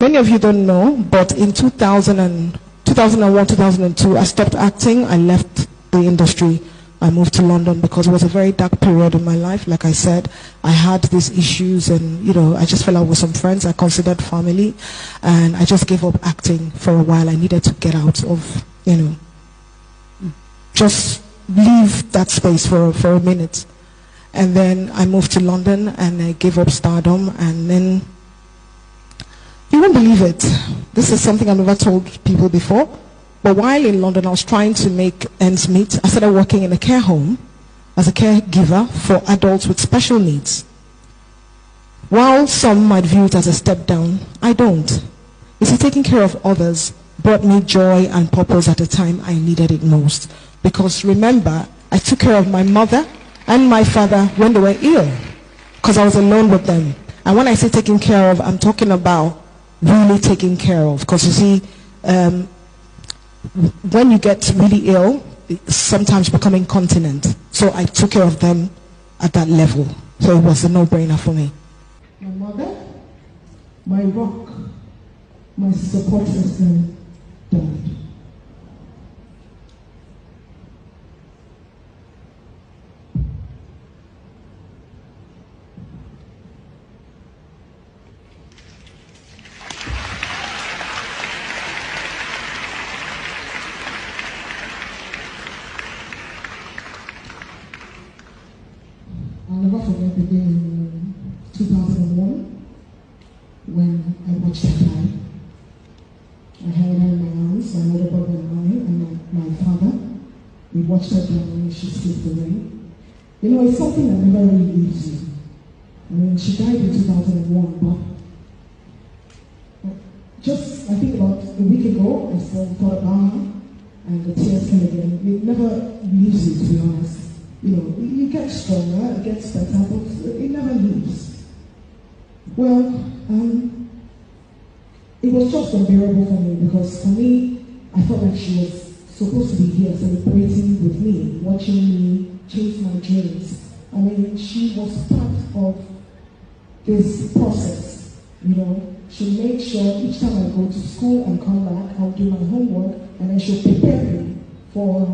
Many of you don't know, but in 2001, 2002, I stopped acting. I left the industry. I moved to London because it was a very dark period in my life. Like I said, I had these issues and, I just fell out with some friends I considered family. And I just gave up acting for a while. I needed to get out of, just leave that space for a minute. And then I moved to London and I gave up stardom. And then, you won't believe it. This is something I've never told people before. But while in London, I was trying to make ends meet. I started working in a care home as a caregiver for adults with special needs. While some might view it as a step down, I don't. You see, taking care of others brought me joy and purpose at a time I needed it most. Because remember, I took care of my mother and my father when they were ill, because I was alone with them. And when I say taking care of, I'm talking about really taking care of. Because you see, when you get really ill, sometimes you become incontinent. So I took care of them at that level. So it was a no-brainer for me. My mother, my rock, my support system died. I'll never forget the day in 2001 when I watched her die. I held her in my arms, my older brother and I, and my father. We watched her die when she slipped away. It's something that never really leaves you. She died in 2001, but I think about a week ago, I still thought about her, and the tears came again. It never leaves you, to be honest. You get stronger, it gets better, but it never leaves. Well, it was just unbearable for me because for me, I felt like she was supposed to be here celebrating with me, watching me chase my dreams. She was part of this process, She made sure each time I go to school and come back, I'll do my homework and then she'll prepare me for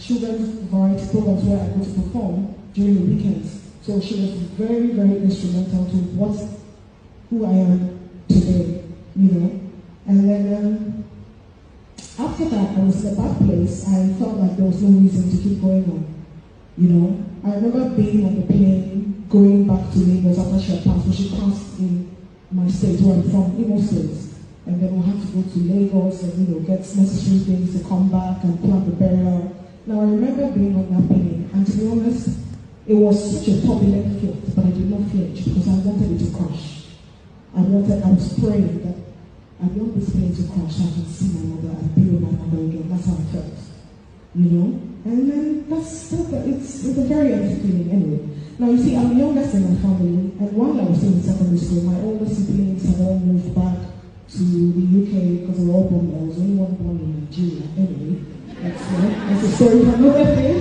children's variety programs where I go to perform during the weekends. So she was very, very instrumental to who I am today, And then after that, I was in a bad place. I felt like there was no reason to keep going on, I remember being on the plane, going back to Lagos after she had passed, but she passed in my state where I'm from, Imo State. And then we'll have to go to Lagos and get necessary things to come back and plan the burial. Now I remember being on that plane, and to be honest, it was such a turbulent flight, but I did not flinch because I wanted it to crash. I was praying that I want this plane to crash so I can see my mother and be with my mother again. That's how I felt, And then it's a very empty feeling anyway. Now you see, I'm the youngest in my family, and while I was still in secondary school, my older siblings had all moved back to the UK because they were all born there. I was only one born in Nigeria. Anyway, that's a story for another day.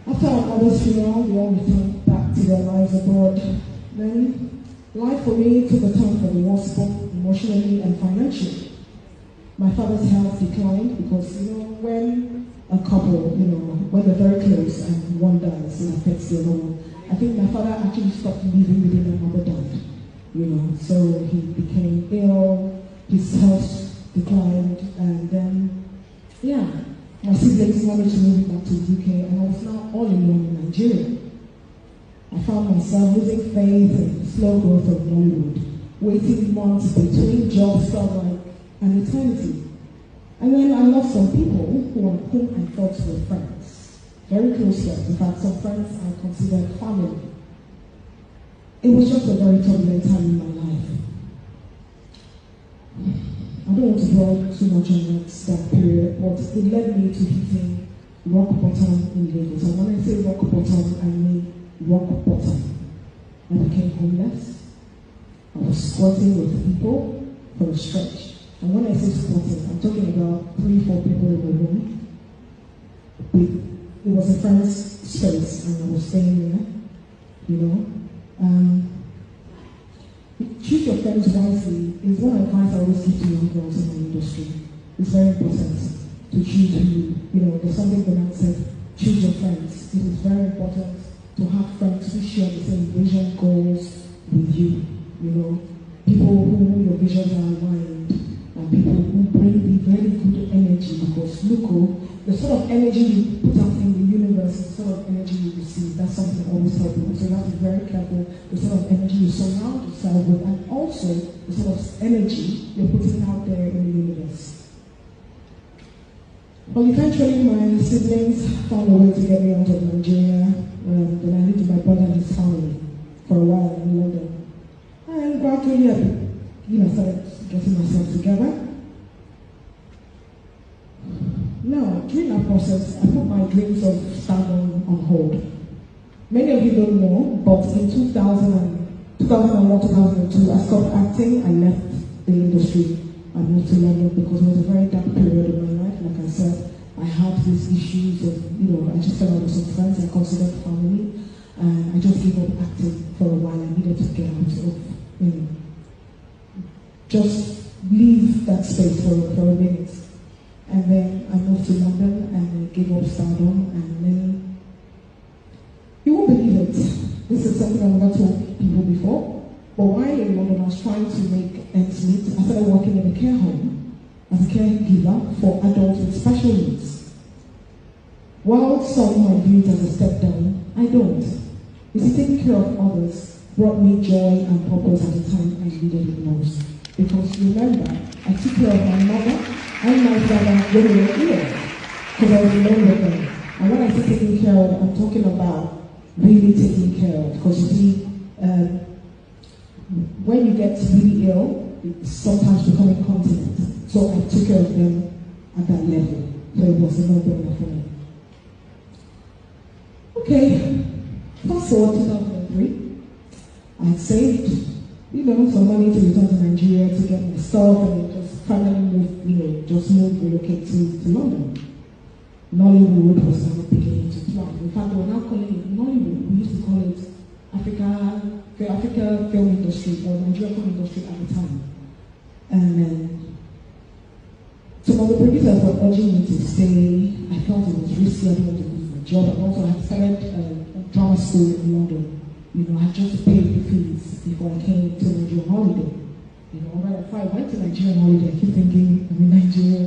After our mother's funeral, we all returned back to their lives abroad. Then life for me took a turn for the worse, both emotionally and financially. My father's health declined because, when a couple, when they're very close and one dies, it affects the other one. I think my father actually stopped living within my mother died. So he became ill, his health declined, and then, my siblings managed to move back to the UK, and I was now all alone in Nigeria. I found myself losing faith in the slow growth of Hollywood, waiting months between jobs felt like an eternity. And then I lost some people whom I thought were friends, very close friends. In fact, some friends I considered family. It was just a very turbulent time in my life. I don't want to dwell too much on that period, but it led me to hitting rock bottom in Lagos. And when I say rock bottom, I mean rock bottom. I became homeless. I was squatting with people for a stretch. And when I say squatting, I'm talking about 3-4 people in the room with it was a friend's space, and I was staying there, you know. Choose your friends wisely is one advice I always give to young girls in my industry. It's very important to choose who, you know, there's something the man said, choose your friends. It is very important to have friends who share the same vision, goals with you, you know. People who your visions are aligned, and people who bring the very good energy, because look, the sort of energy you put out in the universe is the sort of energy you receive. That's something I always tell people. So you have to be very careful the sort of energy you surround yourself with, and also the sort of energy you're putting out there in the universe. Well, eventually my siblings found a way to get me out of Nigeria. Then I lived with my brother and his family for a while in London. And gradually I started getting myself together. Now, during that process, I put my dreams of stardom on hold. Many of you don't know, but in 2001, 2002, I stopped acting. I left the industry. I moved to London because it was a very dark period in my life. Like I said, I had these issues of, I just fell out with some friends I considered family, and I just gave up acting for a while. I needed to get out of, just leave that space for a minute. And then I moved to London and I gave up stardom, and then, you won't believe it, this is something I've never told people before, but while in London I was trying to make ends meet, I started working in a care home as a caregiver for adults with special needs. While some might view it as a step down, I don't. You see, taking care of others brought me joy and purpose at the time I needed it most. Because remember, I took care of my mother and my father when they were ill, because I was alone with them. And when I say taking care of, I'm talking about really taking care of. Because you see, when you get really ill, it's sometimes become incontinent. So I took care of them at that level. So it was a no-brainer for me. Okay, fast forward 2003. I saved, some money to return to Nigeria to get my stuff, and just finally moved, relocate to London. Nollywood was now beginning to thrive. In fact, they were now calling it Nollywood. We used to call it Africa film industry, or Nigeria film industry at the time. And then some of the producers were urging me to stay. I felt it was risky. I didn't want to lose my job. And also I had started a drama school in London. I had just paid the fees before I came to Nigeria on holiday. Right after I went to Nigeria on holiday, I keep thinking I'm in Nigeria,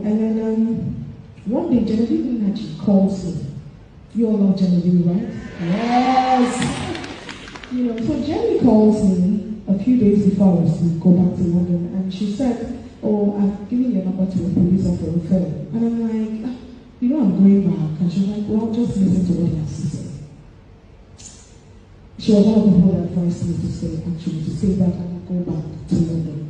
And then one day Genevieve calls me. You all know Genevieve, right? Yes. So Jenny calls me a few days before I was to go back to London, and she said, "Oh, I've given your number to a producer for a film." And I'm like, I'm going back. And she's like, "Well, just listen to what he has to say." She was one of the people that advised me to stay back and go back to London.